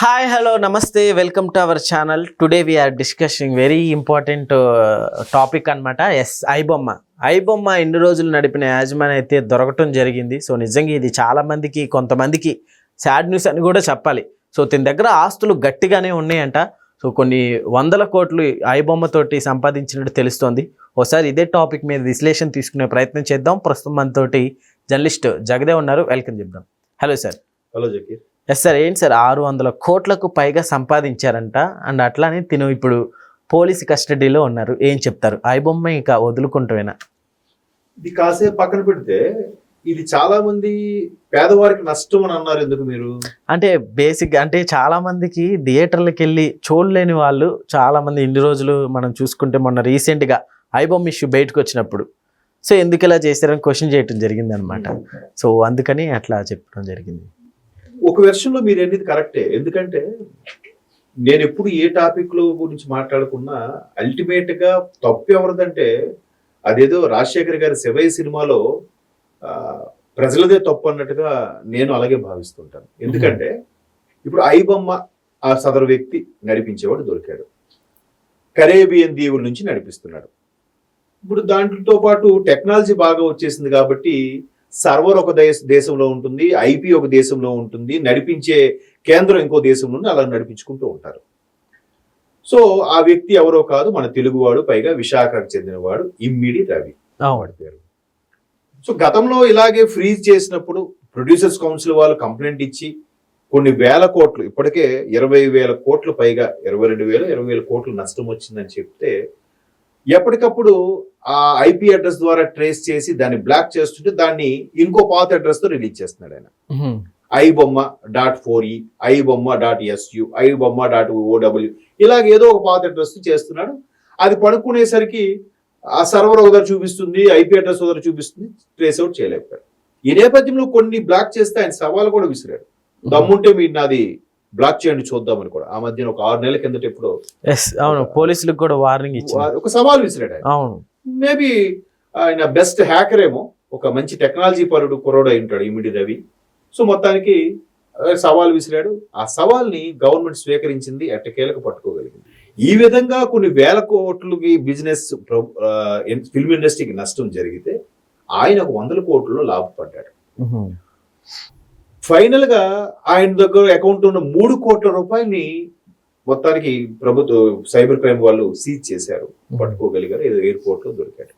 Hi hello నమస్తే welcome to our channel. Today we're discussing very important topic అనమాట. ఐబొమ్మ ఎన్ని రోజులు నడిపిన యాజమాన్యం అయితే దొరకటం జరిగింది. సో నిజంగా ఇది చాలామందికి కొంతమందికి సాడ్ న్యూస్ అని కూడా చెప్పాలి. సో దీని దగ్గర ఆస్తులు గట్టిగానే ఉన్నాయంట. సో కొన్ని వందల కోట్లు ఐబొమ్మతోటి సంపాదించినట్టు తెలుస్తోంది. ఒకసారి ఇదే టాపిక్ మీద విశ్లేషణ తీసుకునే ప్రయత్నం చేద్దాం. ప్రస్తుతం మనతోటి జర్నలిస్ట్ జగదేవ్ ఉన్నారు. వెల్కమ్ చెప్దాం. Hello sir. Hello Zakir. Yes sir. ఏంటి సార్ 600 కోట్లకు పైగా సంపాదించారంట. అండ్ అట్లానే తిను ఇప్పుడు పోలీసు కస్టడీలో ఉన్నారు. ఏం చెప్తారు? ఐబొమ్మ ఇంకా వదులుకుంటూనా? ఇది కాసేపు పక్కన పెడితే ఇది చాలా మంది పేదవారికి నష్టం అని అన్నారు. ఎందుకు మీరు? అంటే బేసిక్గా అంటే చాలా మందికి థియేటర్లకు వెళ్ళి చూడలేని వాళ్ళు చాలా మంది ఇన్ని రోజులు మనం చూసుకుంటే మొన్న రీసెంట్గా ఐబొమ్మ ఇష్యూ బయటకు వచ్చినప్పుడు సో ఎందుకు ఇలా చేశారని క్వశ్చన్ చేయటం జరిగింది అనమాట. సో అందుకని అట్లా చెప్పడం జరిగింది. ఒక వెర్షన్లో మీరు అనేది కరెక్టే. ఎందుకంటే నేను ఎప్పుడు ఏ టాపిక్ లో గురించి మాట్లాడుకున్నా అల్టిమేట్ గా తప్పు ఎవరిదంటే అదేదో రాజశేఖర్ గారి శివయ్య సినిమాలో ప్రజలదే తప్పు అన్నట్టుగా నేను అలాగే భావిస్తుంటాను. ఎందుకంటే ఇప్పుడు ఐబొమ్మ ఆ సదరు వ్యక్తి నడిపించేవాడు దొరికాడు, కరేబియన్ దీవుల నుంచి నడిపిస్తున్నాడు. ఇప్పుడు దాంట్లో పాటు టెక్నాలజీ బాగా వచ్చేసింది కాబట్టి సర్వర్ ఒక దేశంలో ఉంటుంది, ఐపీ ఒక దేశంలో ఉంటుంది, నడిపించే కేంద్రం ఇంకో దేశంలో నుండి అలా నడిపించుకుంటూ ఉంటారు. సో ఆ వ్యక్తి ఎవరో కాదు, మన తెలుగువాడు, పైగా విశాఖకు చెందినవాడు, ఇమ్మిడి రవి వాడి పేరు. సో గతంలో ఇలాగే ఫ్రీజ్ చేసినప్పుడు ప్రొడ్యూసర్స్ కౌన్సిల్ వాళ్ళు కంప్లైంట్ ఇచ్చి కొన్ని వేల కోట్లు, ఇప్పటికే 20,000 కోట్లు పైగా 22,000 కోట్లు నష్టం వచ్చిందని చెప్తే ఎప్పటికప్పుడు ఆ ఐపీ అడ్రస్ ద్వారా ట్రేస్ చేసి దాన్ని బ్లాక్ చేస్తుంటే దాన్ని ఇంకో పాత అడ్రస్ తో రిలీజ్ చేస్తున్నాడు ఆయన. ibomma.4e, ibomma.su, ibomma.ow ఇలాగ ఏదో ఒక పాత అడ్రస్ చేస్తున్నాడు. అది పడుకునేసరికి ఆ సర్వర్ ఒకదారు చూపిస్తుంది, ఐపీ అడ్రస్ ఒకదారు చూపిస్తుంది, ట్రేస్ అవుట్ చేయలేకపోయారు. ఈ నేపథ్యంలో కొన్ని బ్లాక్ చేస్తే ఆయన సవాల్ కూడా విసిరాడు. దమ్ముంటే మీరు నాది బ్లాక్ చేయండి చూద్దామని కూడా. ఆ మధ్యన ఒక 6 నెలల కిందట ఎప్పుడో పోలీసులకు కూడా వార్నింగ్ ఇచ్చి ఒక సవాల్ విసిరాడు ఆయన. అవును, మేబీ ఆయన బెస్ట్ హ్యాకర్ ఏమో, ఒక మంచి టెక్నాలజీ పరుడు కుర్రోడు అయి ఉంటాడు ఇమిడి రవి. సో మొత్తానికి సవాల్ విసిరాడు. ఆ సవాల్ని గవర్నమెంట్ స్వీకరించింది, ఎట్టకేలకు పట్టుకోగలిగింది. ఈ విధంగా కొన్ని వేల కోట్లకి బిజినెస్ ఫిల్మ్ ఇండస్ట్రీకి నష్టం జరిగితే ఆయన ఒక 100 కోట్లలో లాభపడ్డాడు. ఫైనల్ గా ఆయన దగ్గర అకౌంట్ ఉన్న 3 కోట్ల రూపాయలని మొత్తానికి ప్రభుత్వ సైబర్ క్రైమ్ వాళ్ళు సీజ్ చేశారు, పట్టుకోగలిగారు. ఏదో ఎయిర్పోర్ట్ లో దొరికాడు.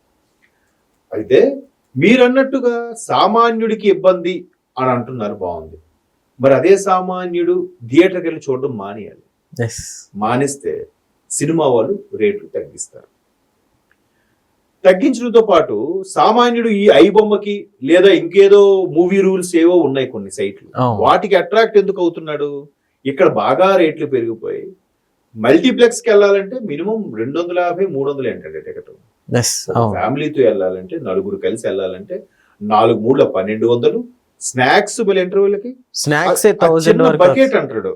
అయితే మీరన్నట్టుగా సామాన్యుడికి ఇబ్బంది అని అంటున్నారు, బాగుంది. మరి అదే సామాన్యుడు థియేటర్కి వెళ్ళి చూడడం మానేయాలి. మానేస్తే సినిమా వాళ్ళు రేట్లు తగ్గిస్తారు. తగ్గించడంతో పాటు సామాన్యుడు ఈ ఐబొమ్మకి లేదా ఇంకేదో మూవీ రూల్స్ ఏవో ఉన్నాయి కొన్ని సైట్లు, వాటికి అట్రాక్ట్ ఎందుకు అవుతున్నాడు? ఇక్కడ బాగా రేట్లు పెరిగిపోయి మల్టీప్లెక్స్ కి వెళ్ళాలంటే మినిమం 250-300 ఏంటంటే టికెట్. ఫ్యామిలీతో వెళ్ళాలంటే, నలుగురు కలిసి వెళ్ళాలంటే 4×3 1200. స్నాక్స్ ఇంటర్వ్యూలకి స్నాక్స్ బకెట్ అంటాడు,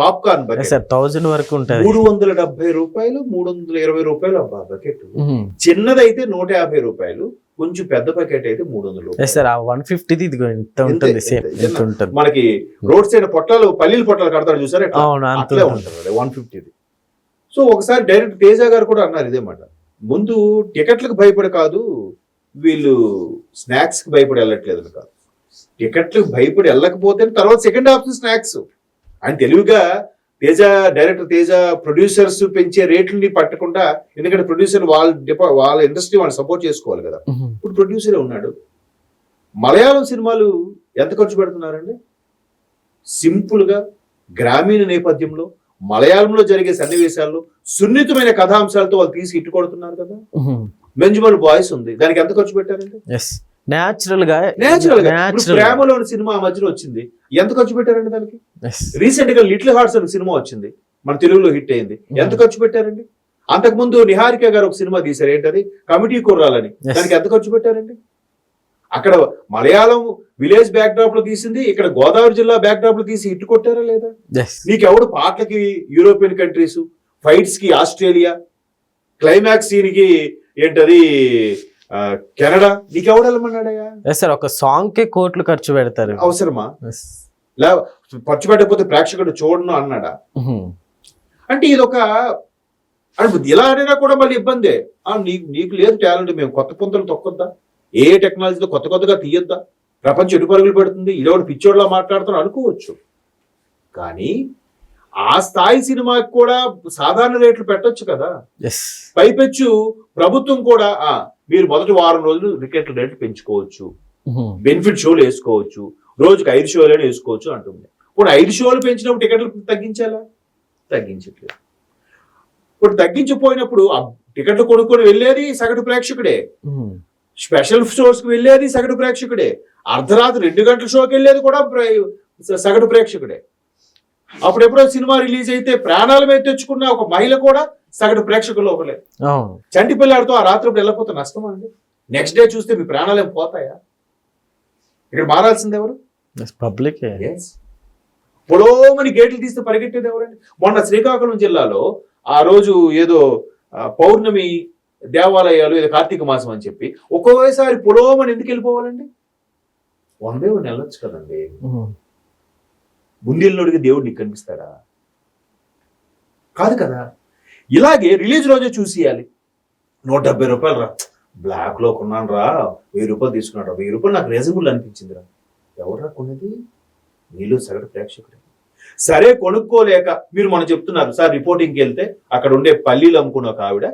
పాప్కార్న్ బకెట్ 1000 వరకు ఉంటుంది. 370 రూపాయలు, 320 రూపాయలు అబ్బా బకెట్. చిన్నదైతే 150 రూపాయలు, కొంచెం పెద్ద బకెట్ అయితే 300 రూపాయలు. మనకి రోడ్ సైడ్ పొట్లాలు, పల్లీల పొట్లాలు కడతాడు చూసారు, అట్లే ఉంటుంది 150. సో ఒకసారి డైరెక్ట్ తేజ గారు కూడా అన్నారు ఇదే మాట. ముందు టికెట్లకు భయపడి కాదు, వీళ్ళు స్నాక్స్ కి భయపడి వెళ్ళట్లేదు కాదు, టికెట్లు భయపడి వెళ్ళకపోతే తర్వాత సెకండ్ ఆప్షన్ స్నాక్స్. ఆయన తెలివిగా డైరెక్టర్ తేజ ప్రొడ్యూసర్స్ పెంచే రేట్లని పట్టకుండా, ఎందుకంటే ప్రొడ్యూసర్ వాళ్ళ ఇండస్ట్రీ వాళ్ళు సపోర్ట్ చేసుకోవాలి కదా. ఇప్పుడు ప్రొడ్యూసరే ఉన్నాడు. మలయాళం సినిమాలు ఎంత ఖర్చు పెడుతున్నారండి? సింపుల్ గా గ్రామీణ నేపథ్యంలో మలయాళంలో జరిగే సన్నివేశాల్లో సున్నితమైన కథాంశాలతో వాళ్ళు తీసి ఇట్టు కొడుతున్నారు కదా. మెంజుమల్ బాయ్స్ ఉంది, దానికి ఎంత ఖర్చు పెట్టారండి? నేచురల్ గా ప్రేమలోని సినిమా మధ్యలో వచ్చింది, ఎంత ఖర్చు పెట్టారండి దానికి? రీసెంట్ గా లిటిల్ హార్ట్స్ అనే సినిమా వచ్చింది, మన తెలుగులో హిట్ అయింది, ఎంత ఖర్చు పెట్టారండి? అంతకుముందు నిహారిక గారు ఒక సినిమా తీశారు, ఏంటది, కమిటీ కుర్రాలని, దానికి ఎంత ఖర్చు పెట్టారండి? అక్కడ మలయాళం విలేజ్ బ్యాక్ డ్రాప్ లో తీసింది, ఇక్కడ గోదావరి జిల్లా బ్యాక్ డ్రాప్ లో తీసి హిట్ కొట్టారా లేదా? నీకెవడు పాటలకి యూరోపియన్ కంట్రీస్, ఫైట్స్ కి ఆస్ట్రేలియా, క్లైమాక్స్ సీన్ కి ఏంటది కెనడా, నీకెవడు వెళ్ళమన్నాడయ్యా? సార్ ఒక సాంగ్ కే కోట్లు ఖర్చు పెడతారు, అవసరమా? లే ఖర్చు పెట్టకపోతే ప్రేక్షకుడు చూడను అన్నాడా? అంటే ఇది ఒక ఇలా అడినా కూడా మళ్ళీ ఇబ్బందే. నీకు లేదు టాలెంట్, మేము కొత్త పుంతలు తొక్కొద్దా, ఏ టెక్నాలజీతో కొత్తగా తీయొద్దా, ప్రపంచం ఎటు పరుగులు పెడుతుంది, ఇదొకటి పిచ్చోడ్లా మాట్లాడుతాను అనుకోవచ్చు. కానీ ఆ స్థాయి సినిమాకి కూడా సాధారణ రేట్లు పెట్టొచ్చు కదా. పైపెచ్చు ప్రభుత్వం కూడా మీరు మొదటి వారం రోజులు టికెట్ల రేట్లు పెంచుకోవచ్చు, బెనిఫిట్ షోలు వేసుకోవచ్చు, రోజుకి 5 షోలు వేసుకోవచ్చు అంటుంది. ఇప్పుడు 5 షోలు పెంచినప్పుడు టికెట్లు తగ్గించాలా? తగ్గించట్లేదు. ఇప్పుడు తగ్గించిపోయినప్పుడు టికెట్లు కొనుక్కొని వెళ్ళేది సగటు ప్రేక్షకుడే, స్పెషల్ షోస్ కి వెళ్ళేది సగటు ప్రేక్షకుడే, అర్ధరాత్రి 2 గంటల షోకి వెళ్ళేది కూడా సగటు ప్రేక్షకుడే. అప్పుడెప్పుడో సినిమా రిలీజ్ అయితే ప్రాణాల మీద తెచ్చుకున్న ఒక మహిళ కూడా సగటు ప్రేక్షకుల్లో ఒకలే. చంటి పిల్లాడితో ఆ రాత్రి వెళ్ళకపోతే నష్టం అండి. నెక్స్ట్ డే చూస్తే మీ ప్రాణాలు ఏం పోతాయా? ఇక్కడ మారాల్సింది ఎవరు? పబ్లిక్. పొలోమని గేట్లు తీస్తే పరిగెట్టేది ఎవరండి? మొన్న శ్రీకాకుళం జిల్లాలో ఆ రోజు ఏదో పౌర్ణమి దేవాలయాలు ఏదో కార్తీక మాసం అని చెప్పి ఒక్కోసారి పొలోమని ఎందుకు వెళ్ళిపోవాలండి? వన్ వెళ్ళొచ్చు కదండి. ముందెల్లుడికి దేవుడు నీకు కనిపిస్తాడా? కాదు కదా. ఇలాగే రిలీజ్ రోజే చూసేయాలి. 170 రూపాయలు రా, బ్లాక్ లో కొన్నాను రా, 1000 రూపాయలు తీసుకున్నాడు రా, 1000 రూపాయలు నాకు రీజనబుల్ అనిపించింది రా. ఎవరు రా కొనేది? నీళ్ళు సగటు ప్రేక్షకుడే. సరే కొనుక్కోలేక మీరు మనం చెప్తున్నారు సార్, రిపోర్టింగ్కి వెళ్తే అక్కడ ఉండే పల్లీలు అమ్ముకున్న ఒక ఆవిడ,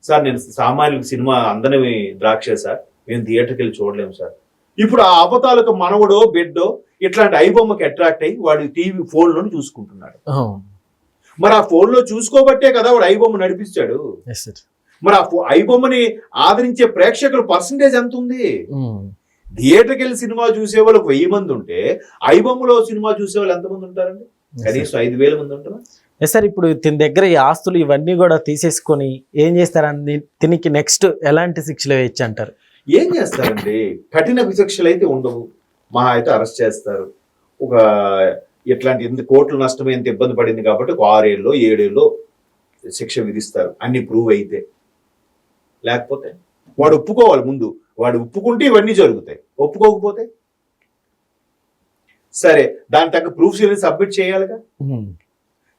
సార్ నేను సామాన్యులకు సినిమా అందని ద్రాక్ష సార్, మేము థియేటర్కి వెళ్ళి చూడలేము సార్. ఇప్పుడు ఆ అవతాలకు మనవడో బిడ్డో ఇట్లాంటి ఐబొమ్మకి అట్రాక్ట్ అయ్యి వాడి టీవీ ఫోన్లో చూసుకుంటున్నాడు. మరి ఆ ఫోన్లో చూసుకోబట్టే కదా వాడు ఐబొమ్మ నడిపిస్తాడు. మరి ఆ ఐబొమ్మని ఆదరించే ప్రేక్షకుల పర్సంటేజ్ ఎంత ఉంది? థియేటర్కి వెళ్ళి సినిమా చూసే వాళ్ళు 1000 మంది ఉంటే ఐబొమ్మలో సినిమా చూసే వాళ్ళు ఎంతమంది ఉంటారండి? కనీసం 5000 మంది ఉంటారా? సార్ ఇప్పుడు తిన దగ్గర ఈ ఆస్తులు ఇవన్నీ కూడా తీసేసుకొని ఏం చేస్తారని తినికి నెక్స్ట్ ఎలాంటి శిక్షలు వేయచ్చు అంటారు? ఏం చేస్తారండి? కఠిన శిక్షలు అయితే ఉండవు, మహా అయితే అరెస్ట్ చేస్తారు. ఒక ఇట్లాంటి కోట్ల నష్టమే ఎంత ఇబ్బంది పడింది కాబట్టి ఒక 6 ఏళ్ళలో 7 ఏళ్ళలో శిక్ష విధిస్తారు, అన్ని ప్రూవ్ అయితే. లేకపోతే వాడు ఒప్పుకోవాలి ముందు, వాడు ఒప్పుకుంటే ఇవన్నీ జరుగుతాయి, ఒప్పుకోకపోతే సరే దాని తగ్గ ప్రూఫ్స్ సబ్మిట్ చేయాలిగా.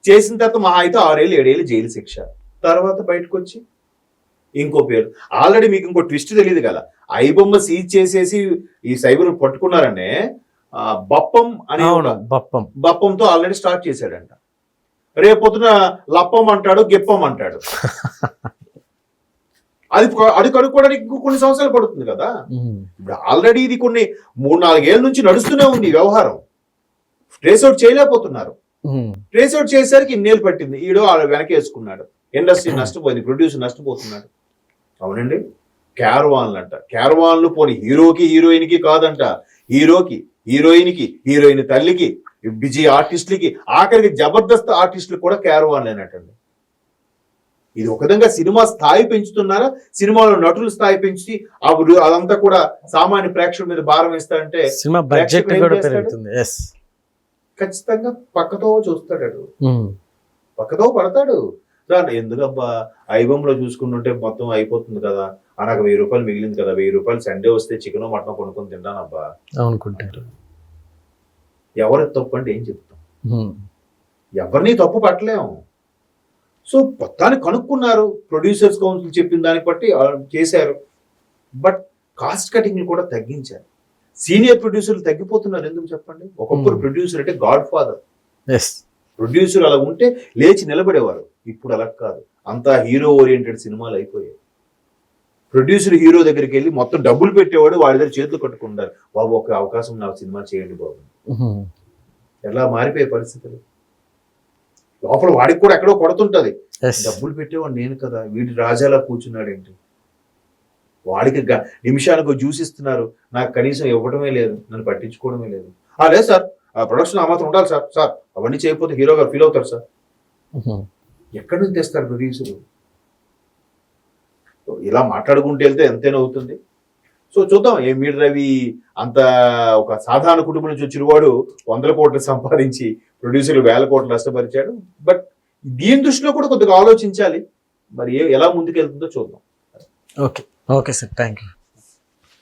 చేసిన తర్వాత మహా అయితే 6 ఏళ్ళు 7 ఏళ్ళు జైలు శిక్ష, తర్వాత బయటకు వచ్చి ఇంకో పేరు. ఆల్రెడీ మీకు ఇంకో ట్విస్ట్ తెలియదు కదా, ఐబొమ్మ సీజ్ చేసేసి ఈ సైబర్ పట్టుకున్నారనే బప్పం అనే బప్పంతో ఆల్రెడీ స్టార్ట్ చేశాడంట. రేపొద్దున లప్పం అంటాడు, గిప్పం అంటాడు. అది కనుక్కోవడానికి ఇంకో కొన్ని సంవత్సరాలు పడుతుంది కదా. ఇప్పుడు ఆల్రెడీ ఇది కొన్ని 3-4 ఏళ్ళ నుంచి నడుస్తూనే ఉంది వ్యవహారం. ట్రేస్ అవుట్ చేయలేకపోతున్నారు. ట్రేస్ అవుట్ చేసేసరికి ఇన్నేళ్ళు పట్టింది. ఈడో వెనక వేసుకున్నాడు, ఇండస్ట్రీ నష్టపోయింది, ప్రొడ్యూసర్ నష్టపోతున్నాడు. అవునండి, క్యారవాన్లు అంట. క్యారవాన్లు పోనీ హీరోకి హీరోయిన్కి కాదంట, హీరోకి హీరోయిన్కి, హీరోయిన్ తల్లికి, బిజీ ఆర్టిస్టులకి, ఆఖరికి జబర్దస్త్ ఆర్టిస్టులు కూడా క్యారవాన్లు అయినట్టండి. ఇది ఒక విధంగా సినిమా స్థాయి పెంచుతున్నారా? సినిమాలో నటుల స్థాయి పెంచి అదంతా కూడా సామాన్య ప్రేక్షకుల మీద భారం వేస్తాడంటే ఖచ్చితంగా పక్కతో చూస్తాడు, పక్కతో పడతాడు. ఎందుకబ్బా ఐబొమ్మలో చూసుకుంటుంటే మొత్తం అయిపోతుంది కదా, నాకు 1000 రూపాయలు మిగిలింది కదా, 1000 రూపాయలు సండే వస్తే చికెన్ మటన్ కొనుక్కొని తింటానబ్బా అనుకుంటారు. ఎవరి తప్పు అంటే ఏం చెప్తాం? ఎవరిని తప్పు పట్టలేము. సో మొత్తాన్ని కనుక్కున్నారు, ప్రొడ్యూసర్స్ కౌన్సిల్ చెప్పిన దాన్ని బట్టి చేశారు. బట్ కాస్ట్ కటింగ్లు కూడా తగ్గించారు. సీనియర్ ప్రొడ్యూసర్లు తగ్గిపోతున్నారు. ఎందుకు చెప్పండి? ఒకప్పుడు ప్రొడ్యూసర్ అంటే గాడ్ ఫాదర్. ప్రొడ్యూసర్ అలా ఉంటే లేచి నిలబడేవారు. ఇప్పుడు అలా కాదు, అంతా హీరో ఓరియంటెడ్ సినిమాలు అయిపోయాయి. ప్రొడ్యూసర్ హీరో దగ్గరికి వెళ్ళి మొత్తం డబ్బులు పెట్టేవాడు, వాడి దగ్గర చేతులు కట్టుకుంటారు. బాబు ఒక అవకాశం నాకు సినిమా చేయండి బాబు. ఎలా మారిపోయే పరిస్థితులు. లోపల వాడికి కూడా ఎక్కడో కొడుతుంటది, డబ్బులు పెట్టేవాడు నేను కదా, వీడి రాజాలా కూర్చున్నాడు ఏంటి, వాడికి నిమిషానికి జ్యూస్ ఇస్తున్నారు, నాకు కనీసం ఇవ్వడమే లేదు, నన్ను పట్టించుకోవడమే లేదు. లేదు సార్, ప్రొడక్షన్ ఆ మాత్రం ఉండాలి సార్, సార్ అవన్నీ చేయకపోతే హీరో గారు ఫీల్ అవుతారు సార్. ఎక్కడి నుంచి తెస్తారు ప్రొడ్యూసర్? ఇలా మాట్లాడుకుంటూ వెళ్తే ఎంతైనా అవుతుంది. సో చూద్దాం, ఏ మీటర్ రవి అంత ఒక సాధారణ కుటుంబం నుంచి వచ్చిన వాడు 100 కోట్లు సంపాదించి ప్రొడ్యూసర్లు 1000 కోట్లు నష్టపరిచాడు. బట్ దీని దృష్టిలో కూడా కొద్దిగా ఆలోచించాలి. మరి ఎలా ముందుకెళ్తుందో చూద్దాం. Okay okay sir, thank you.